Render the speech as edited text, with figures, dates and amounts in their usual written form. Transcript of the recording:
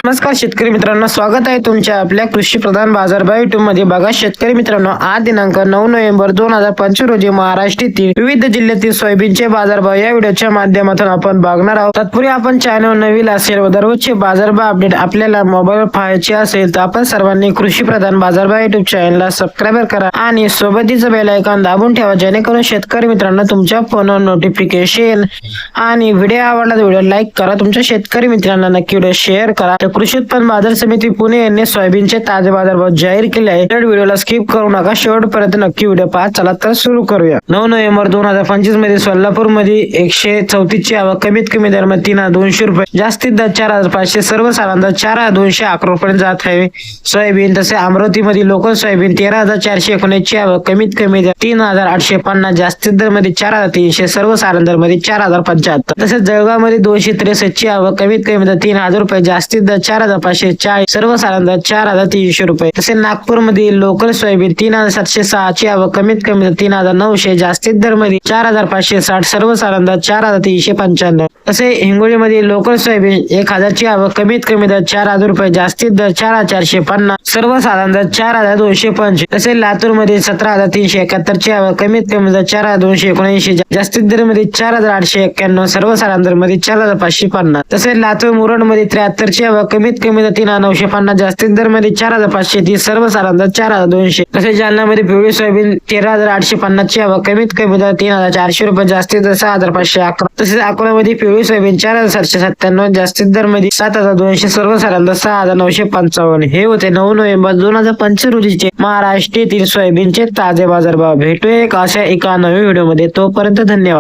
नमस्कार शेतकरी मित्रांनो, स्वागत आहे तुमच्या आपल्या कृषी प्रधान बाजारभाव युट्यूब मध्ये। बघा शेतकरी मित्रांनो, आज दिनांक 9 नोव्हेंबर 2025 रोजी महाराष्ट्रातील विविध जिल्ह्यातील सोयाबीनचे बाजारभाव या व्हिडिओच्या माध्यमातून आपण बघणार आहोत। तत्पूर्वी आपण चॅनल नवीन असेल व दररोजचे बाजारभाव अपडेट आपल्याला मोबाईलवर पाहायचे असेल तर आपण सर्वांनी कृषी प्रधान बाजारभाव युट्यूब चॅनलला सबस्क्राईब करा आणि सोबतच बेल आयकॉन दाबून ठेवा, जेणेकरून शेतकरी मित्रांनो तुमच्या फोनवर नोटिफिकेशन आणि व्हिडिओ आवडला तर व्हिडिओ लाईक करा, तुमच्या शेतकरी मित्रांना नक्की व्हिडिओ शेअर करा। कृषी उत्पन्न बाजार समिती पुणे यांनी सोयाबीनचे ताजे बाजारभाव जाहीर केले आहे। तर व्हिडिओला स्किप करू नका, शेवटपर्यंत नक्की व्हिडिओ पहा। चला तर सुरू करूया। 9 नोव्हेंबर 2025 मध्ये सोलापूर मध्ये 134 ची आवक, कमीत कमी दर 3200 रुपये, जास्तीत दर 4500, सर्वसाधारण 4211 रुपये जात आहे सोयाबीन। तसे अमरावती मध्ये लोकल सोयाबीन 13419 ची आवक, कमीत कमी दर 3850, जास्तीत दर मध्ये 4300, सर्वसाधारण दर मध्ये 4075। तसेच जळगाव मध्ये 263 ची आवक, कमीत कमी दर 3000 रुपये, जास्तीत दर 4540, सर्वसाधारण दर 4300 रुपये। तसे नागपूर मध्ये लोकल सोयाबीन 3706 ची आवक, कमीत कमी दर 3900, जास्तीत दर मध्ये 4560, सर्वसाधारण दर 4395। तसे हिंगोली मध्ये लोकल सोयाबीन 1000 ची आवक, कमीत कमी दर 4000 रुपये, जास्तीत दर 4450, सर्वसाधारण दर 4225। तसे लातूर मध्ये 17371 ची आवक, कमीत कमी दर 4279, जास्तीत दर मध्ये 4891, सर्वसाधारण दर मध्ये 4550। तसे लातूर मुरड मध्ये 73 ची आवक, कमीत कमी दर 3950, जास्तीत दर मध्ये 4530, सर्वसाधारण दर 4200। तसे जालना मध्ये पिवळी सोयाबीन 13850 ची आवक, कमीत कमी दर 3400 रुपये, जास्तीत दर 6511। तसेच अकोला मध्ये पिवळी सोयाबीन 4797, जास्तीत दर मध्ये 7200, सर्वसाधारण दर 6955। हे होते 9 नोव्हेंबर 2025 रोजीचे महाराष्ट्रातील सोयाबीनचे ताजे बाजारभाव। भेटूया एक अशा एका नवीन व्हिडिओ मध्ये, तोपर्यंत धन्यवाद।